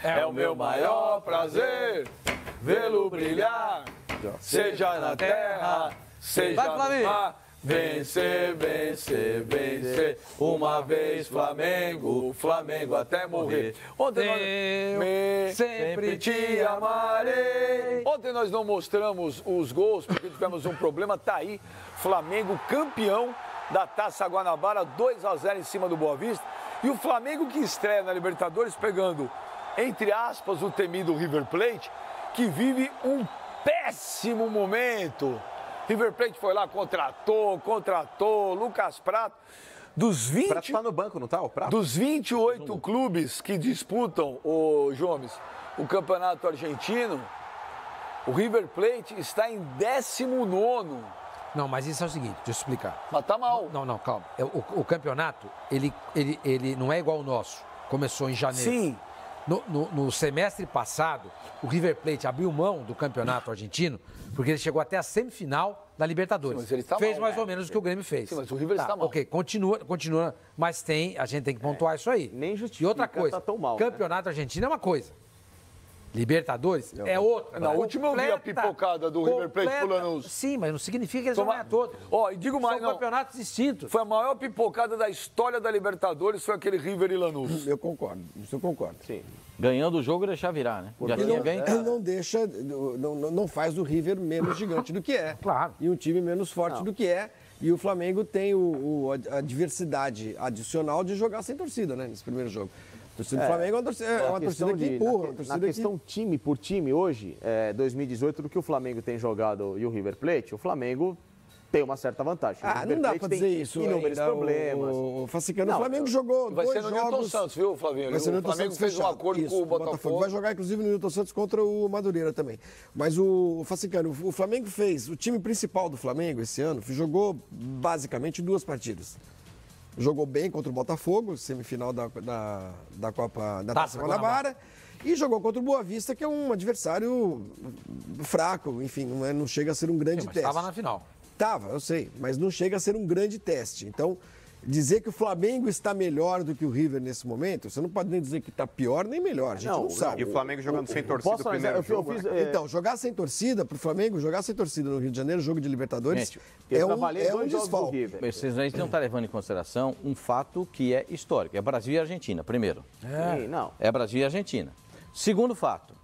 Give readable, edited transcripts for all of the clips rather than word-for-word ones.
É o meu maior prazer vê-lo brilhar, seja na terra, seja no mar. Vencer, vencer, vencer, uma vez Flamengo, Flamengo até morrer. Ontem nós sempre te amarei. Ontem nós não mostramos os gols porque tivemos um problema, tá aí, Flamengo campeão da Taça Guanabara, 2-0 em cima do Boa Vista. E o Flamengo que estreia na Libertadores pegando, entre aspas, o temido River Plate, que vive um péssimo momento. River Plate foi lá, contratou, Lucas Prato. Dos 20... Prato tá no banco, não tá? O Prato? Dos 28 clubes que disputam, o Jomes, o Campeonato Argentino, o River Plate está em 19º. Não, mas isso é o seguinte, deixa eu explicar. Mas tá mal. Não, calma. O campeonato, ele não é igual ao nosso. Começou em janeiro. Sim. No semestre passado, o River Plate abriu mão do campeonato argentino porque ele chegou até a semifinal da Libertadores. Sim, mas ele está fez mal, mais ou menos o que o Grêmio fez. Sim, mas o River está mal. Ok, continua, mas a gente tem que pontuar isso aí. Nem justifica, E outra coisa, tá tão mal, campeonato argentino é uma coisa. Libertadores é outra. Na última eu vi a pipocada do River Plate pro Lanús. Sim, mas não significa que eles vão ganhar todos. Ó, e digo mais, São campeonatos distintos. Foi a maior pipocada da história da Libertadores, foi aquele River e Lanús. Eu concordo, isso eu concordo. Sim. Ganhando o jogo e deixar virar, né? Já tinha ganho. Ele não deixa, não faz o River menos gigante do que é. Claro. E um time menos forte do que é. E o Flamengo tem a diversidade adicional de jogar sem torcida, né? Nesse primeiro jogo. A torcida do Flamengo é uma torcida que empurra. Na questão time por time, hoje, 2018, do que o Flamengo tem jogado e o River Plate, o Flamengo tem uma certa vantagem. Não dá pra dizer isso. Inúmeros problemas. O Facicano, o Flamengo jogou Vai ser no jogos... Newton Santos, viu, Flavinho? Vai ser no O Flamengo fez um acordo com o Botafogo. Vai jogar, inclusive, no Newton Santos contra o Madureira também. Mas o Facicano, o Flamengo fez... O time principal do Flamengo esse ano jogou basicamente 2 partidas. Jogou bem contra o Botafogo, semifinal da Copa da Taça Guanabara. E jogou contra o Boa Vista, que é um adversário fraco, enfim, não chega a ser um grande teste. Estava na final. Estava, eu sei, mas não chega a ser um grande teste. Então, dizer que o Flamengo está melhor do que o River nesse momento, você não pode nem dizer que está pior nem melhor, a gente não sabe. E o Flamengo jogando sem torcida no primeiro jogo. Então, jogar sem torcida, para o Flamengo, jogar sem torcida no Rio de Janeiro, jogo de Libertadores, Gente, é um desfalque. Vocês não estão levando em consideração um fato que é histórico. É Brasil e Argentina, primeiro. Sim, não. É Brasil e Argentina. Segundo fato.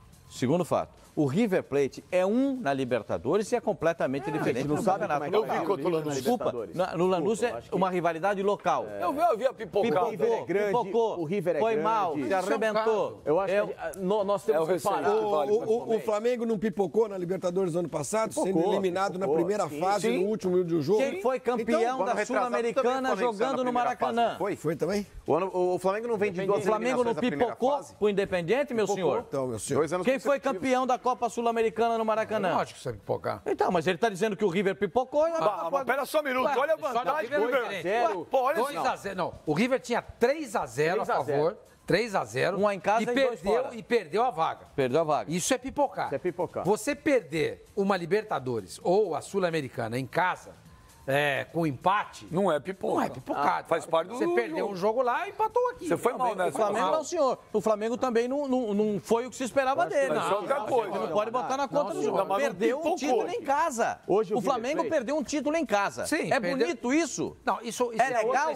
O River Plate é na Libertadores e é completamente diferente. Não sabe nada. Eu vi contra o Lanús. Desculpa, no Lanús é uma rivalidade local. Eu vi a pipocada. O River é grande, Pipocou, o River é foi grande. mal, se arrebentou. Eu acho que nós temos que parar. O Flamengo não pipocou na Libertadores do ano passado, sendo eliminado na primeira fase, no último do jogo. Quem foi campeão da Sul-Americana jogando no Maracanã? Foi também? O Flamengo não vem de duas O Flamengo não pipocou pro Independente, meu senhor? Então, meu senhor. Quem foi campeão da Copa Sul-Americana no Maracanã? Não acho que você vai pipocar. Então, mas ele está dizendo que o River pipocou. Mas pera só um minuto, olha a vantagem do River. Pô, olha 2-0. Não, o River tinha 3-0 a favor. 3-0. Um em casa e dois fora. E perdeu a vaga. Perdeu a vaga. Isso é pipocar. Isso é pipocar. Você perder uma Libertadores ou a Sul-Americana em casa, com empate... Não é pipoca. Não é pipocado. Faz parte do Você perdeu um jogo lá e empatou aqui. Você foi mal, né? O Flamengo não, senhor. O Flamengo também não foi o que se esperava dele. Mas é outra coisa. Você não pode botar na conta do jogo. Mas Perdeu um título em casa. Hoje o Flamengo perdeu um título em casa. Sim, é perdeu. bonito isso? Não, isso é legal,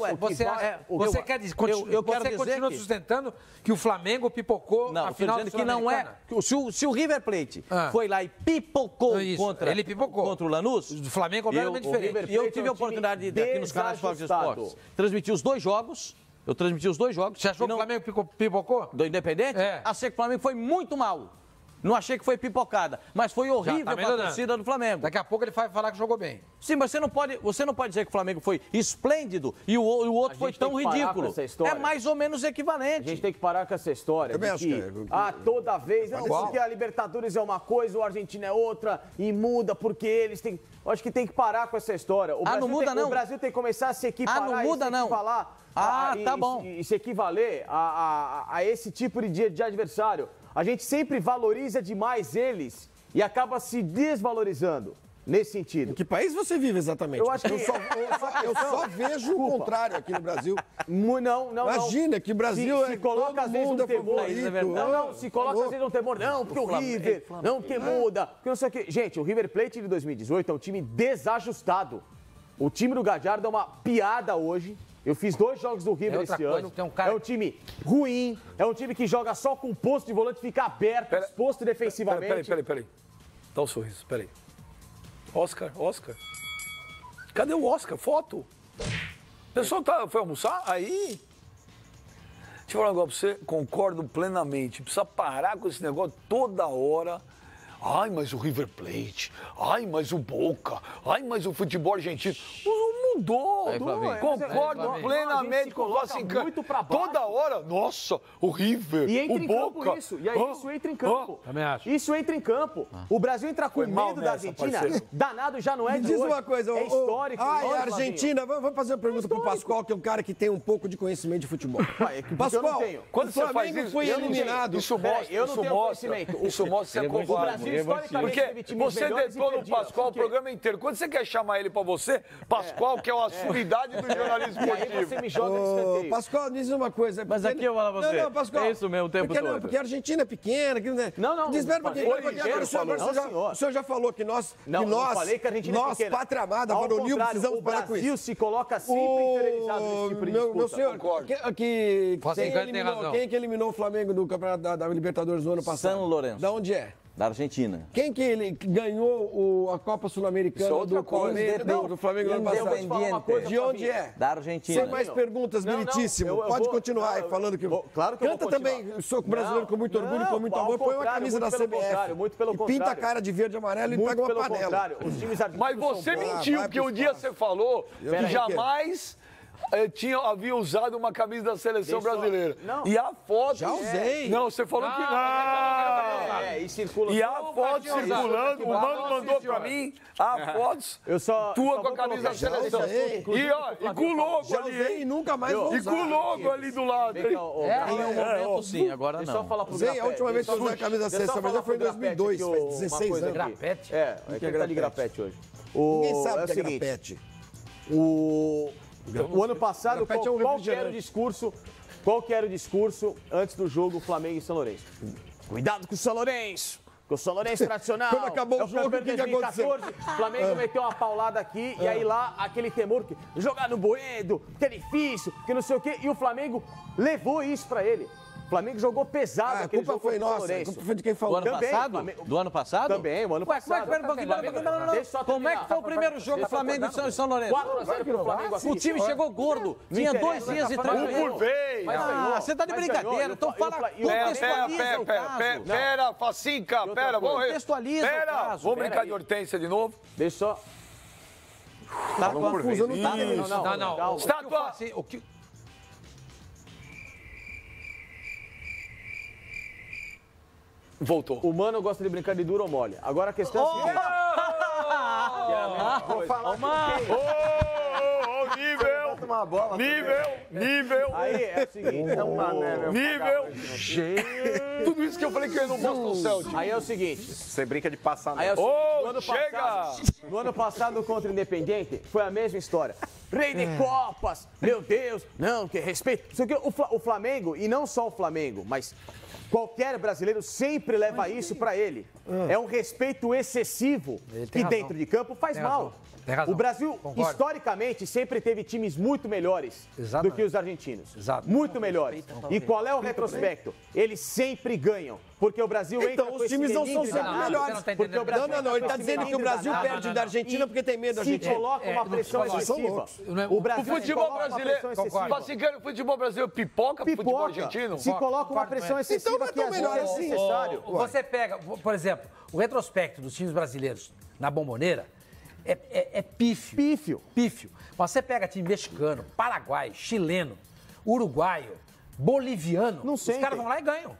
Você quer dizer, eu quero você dizer continua que... sustentando que o Flamengo pipocou Não, a final dizendo que não é. Se o River Plate foi lá e pipocou ele pipocou contra o Lanús, o Flamengo é completamente diferente. E eu tive a oportunidade de aqui nos canais Fox Esportes transmitir os 2 jogos. Eu transmiti os 2 jogos. Você achou que o Flamengo pipocou? Do Independente? Achei que o Flamengo foi muito mal. Não achei que foi pipocada, mas foi horrível para a torcida do Flamengo. Daqui a pouco ele vai falar que jogou bem. Sim, mas você não pode dizer que o Flamengo foi esplêndido e o outro foi tão ridículo. É mais ou menos equivalente. A gente tem que parar com essa história de que toda vez, porque a Libertadores é uma coisa, o Argentina é outra, e muda porque eles têm... Eu acho que tem que parar com essa história. O não muda não. O Brasil tem que começar a se equiparar não muda não. Tá bom. E se equivaler a esse tipo de adversário. A gente sempre valoriza demais eles e acaba se desvalorizando. nesse sentido. Em que país você vive exatamente? Eu acho que... eu só vejo o contrário aqui no Brasil. Não. Imagina que o Brasil se coloca às vezes um temor. Se coloca às vezes um temor. Não, porque o River, não, que muda, porque não sei o quê. Gente, o River Plate de 2018 é um time desajustado. O time do Gallardo é uma piada hoje. Eu fiz 2 jogos do River esse ano. É um time ruim, é um time que joga só com posto de volante, fica aberto, exposto defensivamente. Peraí. Dá um sorriso, peraí. Oscar. Cadê o Oscar? Foto. O pessoal foi almoçar? Aí... Deixa eu falar um negócio pra você. Concordo plenamente. Precisa parar com esse negócio toda hora. Ai, mas o River Plate. Ai, mas o Boca. Ai, mas o futebol argentino. Mudou. Concordo plenamente com o Facincani. Toda hora, nossa, o River, e entra o em Boca. Campo isso. E aí isso entra em campo. Também acho. Isso entra em campo. O Brasil entra com medo da Argentina. Danado já não é de hoje. Me diz uma coisa. É histórico. A Argentina, vamos fazer uma pergunta pro Pascoal, que é um cara que tem um pouco de conhecimento de futebol. Pascoal, quando o você faz Flamengo isso, foi eliminado. Isso mostra o Brasil historicamente teve times você melhores deitou e no Pascoal o programa inteiro. Quando você quer chamar ele pra você, Pascoal, que é uma sumidade do jornalismo esportivo. E aí você me joga de escanteio. Pascoal, diz uma coisa. Mas aqui eu falo pra você. Não, Pascoal. É isso mesmo o tempo todo. Porque a Argentina é pequena. Não. Espera um pouquinho. O senhor já falou que nós, falei que a Argentina é pequena. pátria amada, varonil, precisamos parar com isso. O Brasil se coloca sempre interiorizado nesse tipo de disputa. Meu senhor, quem que eliminou o Flamengo do Campeonato da Libertadores no ano passado? São Lourenço. Da onde é? Da Argentina. Quem que ele ganhou a Copa Sul-Americana do Flamengo no ano passado? De onde é? Da Argentina. Sem mais perguntas, meritíssimo. Pode continuar aí falando que... Claro que eu vou Canta também, sou brasileiro com muito orgulho, com muito amor, põe uma camisa da CBF. Muito pelo contrário. Pinta a cara de verde e amarelo e pega uma panela. Mas você mentiu, porque um dia você falou que jamais... havia usado uma camisa da seleção brasileira. Não. E a foto... Já usei. Não, você falou que não. E circula. E a foto circulando, o Mano mandou pra mim a foto tua com a camisa da seleção. E com o logo ali. E nunca mais vou usar. E com o logo ali do lado. Em um momento sim, agora não. Deixa eu falar pro Grapete. A última vez que eu usei a camisa da seleção brasileira foi em 2002, faz 16 anos. Grapete? É que tá de grapete hoje. Ninguém sabe o que é grapete. O ano passado, qual que era o discurso antes do jogo Flamengo e São Lourenço? Cuidado com o São Lourenço, porque o São Lourenço tradicional. Quando acabou o jogo, o que aconteceu? O Flamengo meteu uma paulada aqui e aí lá aquele temor que jogar no Boedo, que é difícil, que não sei o quê, e o Flamengo levou isso pra ele. O Flamengo jogou pesado aquele jogo foi nossa, a culpa foi de quem falou. Do ano passado? Do ano passado? Também, o ano passado. Como é que foi o primeiro jogo do Flamengo e São Lourenço? 4-0 pro Flamengo assim. O time chegou gordo, tinha 2 dias de treino. Por vez. Você tá de brincadeira, então fala, contextualiza o caso. Pera, Facinca, pera, vamos contextualiza o caso. Vamos brincar de Hortência de novo? Deixa só. Tá confuso, não tá? Não. Estátua. O que... Voltou. O Mano gosta de brincar de duro ou mole. Agora a questão é a seguinte. Vou falar nível. Aí é o seguinte. Nível. Tudo isso que eu falei que eu não mostro no Celtic. Aí é o seguinte. Você brinca de passar Aí é o seguinte. No ano passado contra o Independiente, foi a mesma história. Rei de Copas, meu Deus, não, que respeito. O Flamengo, e não só o Flamengo, mas qualquer brasileiro sempre leva isso pra ele. É um respeito excessivo que dentro de campo faz mal. O Brasil, historicamente, sempre teve times muito melhores do que os argentinos. Muito melhores. E qual é o retrospecto? Eles sempre ganham. Porque o Brasil entra com os times não são sempre melhores. Não, ele está dizendo que o Brasil perde da Argentina porque tem medo da Argentina. Se coloca uma pressão excessiva. O futebol brasileiro, o futebol brasileiro pipoca pro futebol argentino? Se coloca uma pressão excessiva que às vezes é necessário. Você pega, por exemplo, o retrospecto dos times brasileiros na Bombonera é pífio. Mas você pega time mexicano, paraguaio, chileno, uruguaio, boliviano, os caras vão lá e ganham.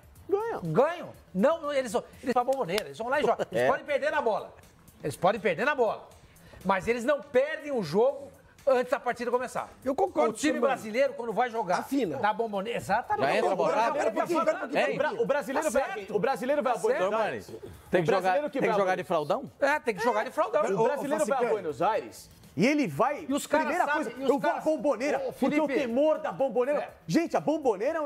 Ganham. Não, eles pra Bombonera, eles vão lá e jogam. Eles podem perder na bola. Mas eles não perdem o jogo antes da partida começar. Eu concordo O time com o brasileiro, quando vai jogar Afina. na Bombonera, exatamente. Já entra borrado? O brasileiro vai a Buenos Aires. Tem que jogar de fraldão? Tem que jogar de fraldão. O brasileiro vai a Buenos Aires e ele vai. E os caras primeira sabem, coisa, e os eu vou à caras- Bomboneira, Ô, porque o Felipe. temor da Bomboneira. Gente, a Bomboneira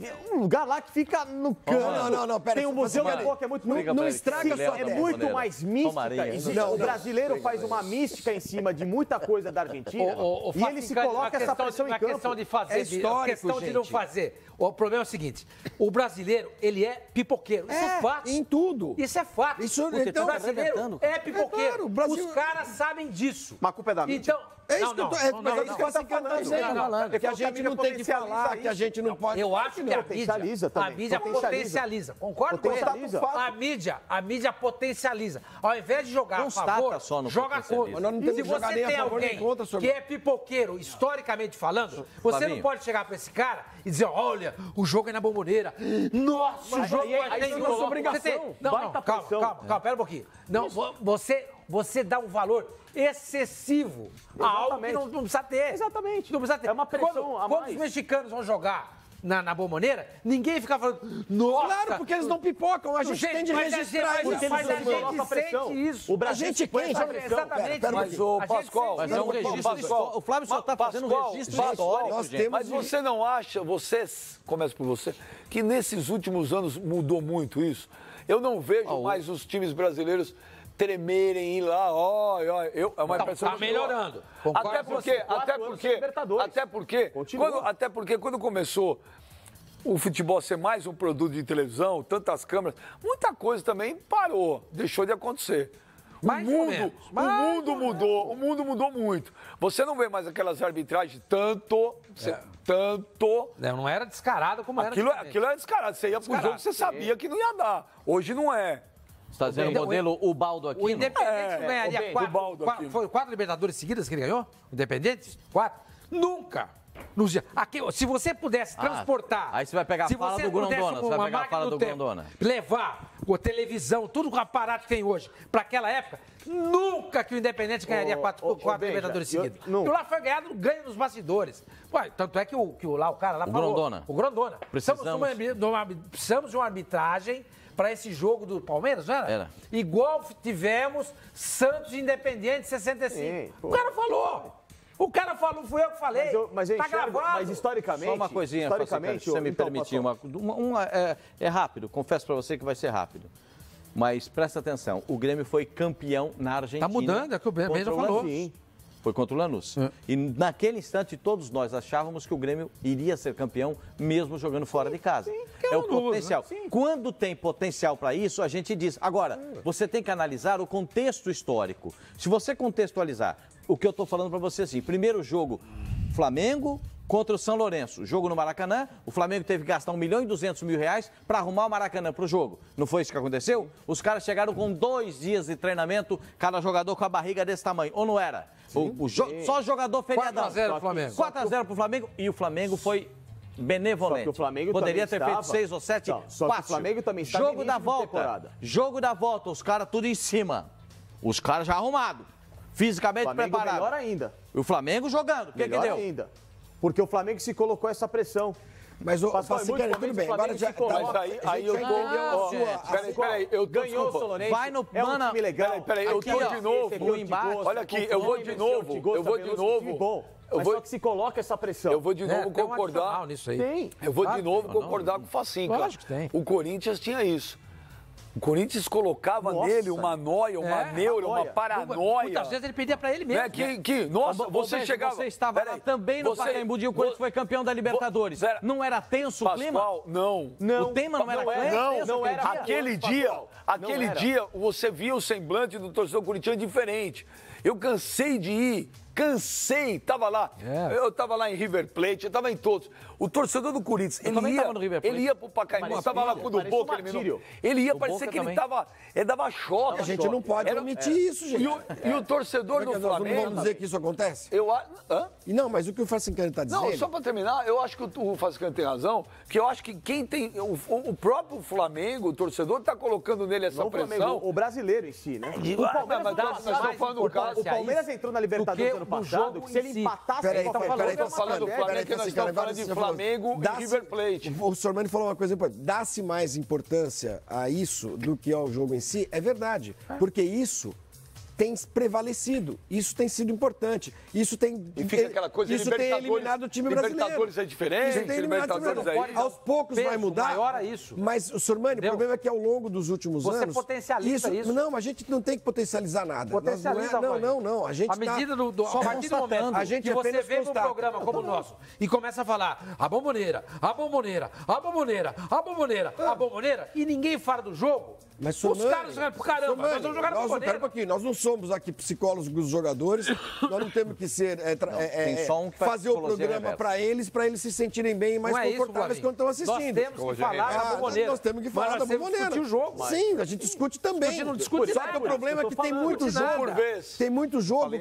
é um lugar lá que fica no canto. Não, pera. Tem um museu Fácil, da Coca, é muito Explica bonito. pra Não ele estraga que só. ele É leva muito Bomboneira. mais mística. Maria, Existe- não, o não. brasileiro faz uma mística em cima de muita coisa da Argentina. E ele se coloca essa pressão em A questão campo. de fazer, É histórico, a questão de não gente. fazer. O problema é o seguinte: o brasileiro, ele é pipoqueiro. Isso é fato. em tudo. Isso é fato. Isso- o então- brasileiro é pipoqueiro. É claro, o Brasil- Os caras sabem disso. Mas a culpa é da mídia. Então, É isso que eu tô. não, Mas é isso que não. você tá Não, falando. não. Que a gente não tem que falar, que a gente não pode. Eu acho que a Potencializa mídia, também. a mídia potencializa. Concorda com Potencializa. isso? A mídia potencializa. Ao invés de jogar Constata a favor, só no joga potencialismo. contra. Mas nós não E temos se que jogar você nem a tem favor nem alguém contra, senhor. que é pipoqueiro, historicamente falando, você Flavinho. não pode chegar pra esse cara e dizer, olha, o jogo é na Bomboneira. Nossa, o jogo vai ter isso é nossa obrigação. Não, Baita pressão. calma, pera um pouquinho. Não, você dá um valor excessivo a algo que Exatamente. não precisa ter. Exatamente. Não precisa ter. É uma pressão a Quando mais. os mexicanos vão jogar na Bomboneira, ninguém fica falando, nossa... Claro, porque eles não pipocam. A gente tem de mas registrar mas isso. a eles colocam a gente pressão. sente isso. O Brasil A gente se põe quem? essa pressão. Exatamente. Pera, Mas, ô, A gente Pascoal, sente Mas é um isso. registro histórico. O Flávio só está fazendo um Pascoal, registro Pascoal, histórico, nós gente. temos- Mas você não acha, começa por você, que nesses últimos anos mudou muito isso? Eu não vejo mais os times brasileiros tremerem, ir lá, é uma impressão tá muito melhorando. boa. Concordo Até com porque, você. 4 anos sem Libertadores. até porque quando começou o futebol ser mais um produto de televisão, tantas câmeras, muita coisa também parou, deixou de acontecer. O mundo mudou muito. Você não vê mais aquelas arbitragens tanto. Não era descarado como Aquilo era. era descarado. Você ia pro jogo que você sabia que não ia dar. Hoje não é. Você está dizendo o modelo Ubaldo aqui? O Independente não ganharia o Baldo aqui. foi 4 Libertadores seguidas que ele ganhou? O Independente? 4? Nunca! Nos dias- aqui, se você pudesse transportar... aí você vai pegar a se fala você do Grondona, pudesse, você vai uma pegar a máquina fala do tempo, Grondona. Levar a televisão, tudo com o aparato que tem hoje, para aquela época, nunca que o Independente ganharia 4 veja, Libertadores seguidas. nunca. E lá foi ganho nos bastidores. Ué, tanto é que o cara lá falou... Grondona. O Grondona. Precisamos de uma arbitragem para esse jogo do Palmeiras, não era? Era. Igual tivemos Santos e Independente em 65. Sim, pô. O cara falou. O cara falou, fui eu que falei. Mas eu tá enxergo, gravado. mas historicamente... Só uma coisinha, Facicano, se você me então, permitir. Pascoal, É rápido, confesso para você que vai ser rápido. Mas presta atenção, o Grêmio foi campeão na Argentina. Tá mudando, é que o Ben contra já o falou. Lanús. Sim. Foi contra o Lanús. E naquele instante, todos nós achávamos que o Grêmio iria ser campeão, mesmo jogando fora de casa. É o Lanús, potencial. né? Sim. Quando tem potencial para isso, a gente diz. Agora, você tem que analisar o contexto histórico. Se você contextualizar o que eu estou falando para você assim, primeiro jogo, Flamengo contra o São Lourenço. Jogo no Maracanã, o Flamengo teve que gastar R$1.200.000 para arrumar o Maracanã para o jogo. Não foi isso que aconteceu? Os caras chegaram com 2 dias de treinamento, cada jogador com a barriga desse tamanho. Ou não era? Só jogador feriadão. 4 a 0 pro Flamengo. 4-0 pro Flamengo e o Flamengo foi benevolente. Só que o Flamengo poderia ter também feito estava. 6 ou 7, Não, só que o Flamengo também estava Jogo início da de volta. temporada. Jogo da volta, os caras tudo em cima. Os caras já arrumados. Fisicamente Flamengo melhor preparados. ainda. E o Flamengo jogando. O que Melhor deu? ainda. Porque o Flamengo se colocou essa pressão. Mas o Pascoal, em muitos Facicano, tudo momentos bem. o Agora Flamengo já. se coloca. Mas aí eu já tô. entendeu a ó, sua- Peraí, eu tô. Ganhou o Desculpa. Sonorense. Vai no- É um mano, time legal. peraí, eu Aqui, tô ó, de novo. esse aqui é o O embate. Tigosa, Olha aqui, com eu vou fome, de novo, Tigosa, eu vou de Veloso, novo. time bom. Eu Mas vou- só que se coloca essa pressão. Eu vou de novo tem um concordar. adicional nisso aí. Tem. Eu vou de Claro. novo concordar com o Facinho, cara. Lógico que tem. O Corinthians tinha isso. O Corinthians colocava Nossa. nele uma noia, uma neura, uma paranoia. Muitas vezes ele pedia pra ele mesmo. Né? Nossa, você Beto, chegava... Você estava lá Peraí, também no você- Pacaembu, o Corinthians foi campeão da Libertadores. Pera- Não era tenso o clima? Pascoal, não. O tema não era tenso Não, aquele dia? aquele Não era. dia você via o semblante do torcedor corintiano diferente. Eu cansei de ir, tava lá. É. Eu tava lá em River Plate, eu tava em todos. O torcedor do Corinthians, também ele tava no River Plate. ia pro Pacaembu, eu tava lá com o do parecia um Boca, eliminou. martírio. Ele ia, O parecia parecia que ele dava choque. A gente não pode omitir isso, gente. E o torcedor do Flamengo... Nós não vamos dizer que isso acontece? Não, mas o que o Fassicani está dizendo... Não, só para terminar, eu acho que o Fassicani tem razão, que eu acho que quem tem... O próprio Flamengo, o torcedor, está colocando nele essa pressão. O brasileiro em si, né? O Palmeiras entrou na Libertadores ano passado, que se ele empatasse... Peraí, nós estamos falando de Flamengo e River Plate. O Sormani falou uma coisa importante. Dá-se mais importância a isso do que ao jogo em si? É verdade. Porque isso tem prevalecido. Isso tem sido importante. Isso tem, e fica aquela coisa, isso tem eliminado o time brasileiro. Libertadores é diferente, isso tem eliminado o time brasileiro. Aos poucos vai mudar. Maior é isso. Mas, Sormani, o problema é que ao longo dos últimos anos... Você potencializa isso. Não, a gente não tem que potencializar nada. Potencializa, não. A gente medida a partir do momento que você vem para um programa como o nosso e começa a falar a bomboneira, e ninguém fala do jogo... Mas, Sormani, os caras vão pro caramba, nós vamos jogar no bomboneira. Nós não somos aqui psicólogos dos jogadores, nós não temos que ser fazer o programa para eles se sentirem bem e mais confortáveis quando estão assistindo. Nós temos que falar da bomboneira. Nós temos que falar da bomboneira. Discutir o jogo. Sim, a gente discute também. Não discute Só que o problema é que tem muito jogo. Tem muito jogo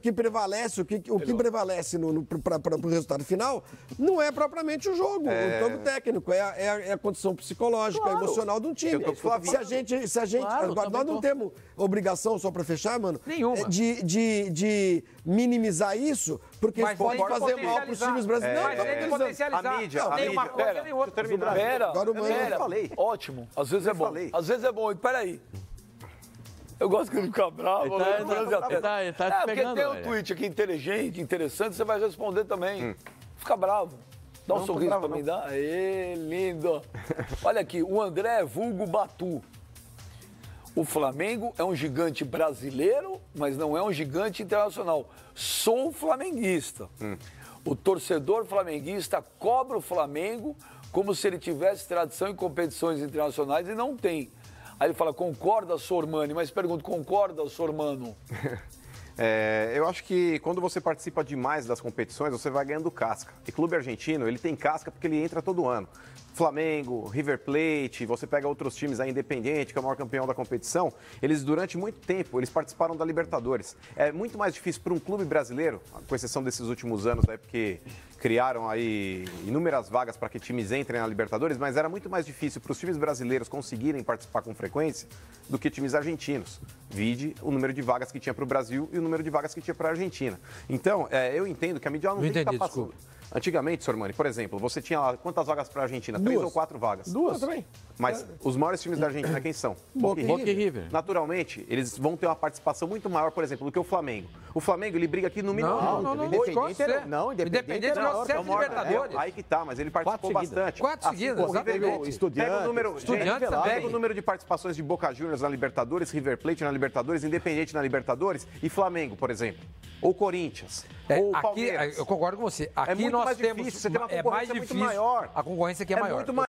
que prevalece, o que prevalece para o resultado final não é propriamente o jogo, o jogo técnico, é a condição psicológica, emocional de um time. Se a gente nós não temos obrigação, só para fechar, mano, de minimizar isso, porque isso pode fazer mal para os times brasileiros. Mas tem que potencializar. A mídia, nem uma coisa nem outra. Agora eu falei. Ótimo, às vezes é bom. Às vezes é bom. E peraí. Eu gosto que ele fica bravo. Ele tá porque tem um tweet aqui inteligente, interessante, você vai responder também. Fica bravo. Dá um sorriso pra mim, dá. Ê, lindo. Olha aqui, o André vulgo Batu. O Flamengo é um gigante brasileiro, mas não é um gigante internacional. Sou flamenguista. O torcedor flamenguista cobra o Flamengo como se ele tivesse tradição em competições internacionais e não tem. Aí ele fala, concorda, Sormani? Mas pergunto, concorda, Sormano? Eu acho que quando você participa demais das competições, você vai ganhando casca. E clube argentino, ele tem casca porque ele entra todo ano. Flamengo, River Plate, você pega outros times aí, Independiente, que é o maior campeão da competição, eles durante muito tempo, eles participaram da Libertadores. É muito mais difícil para um clube brasileiro, com exceção desses últimos anos, porque criaram aí inúmeras vagas para que times entrem na Libertadores, mas era muito mais difícil para os times brasileiros conseguirem participar com frequência do que times argentinos. Vide o número de vagas que tinha para o Brasil e o número de vagas que tinha para a Argentina. Então, eu entendo que a mídia não tem que estar passando. Antigamente, Sormani, por exemplo, você tinha lá quantas vagas para a Argentina? 3 ou 4 vagas. 2 também. Mas os maiores times da Argentina quem são? Boca e River. Naturalmente, eles vão ter uma participação muito maior, por exemplo, do que o Flamengo. O Flamengo, ele briga aqui no mínimo. Independente não, 7 Libertadores. Aí que tá, mas ele participou bastante. 4 seguidas, exatamente. Estudiantes também. Pega o número de participações de Boca Juniors na Libertadores, River Plate na Libertadores, Independente na Libertadores e Flamengo, por exemplo. Ou Corinthians. Ou Palmeiras. Eu concordo com você. Aqui é muito nós mais temos... difícil, você tem uma concorrência muito maior. A concorrência aqui é maior. Muito maior.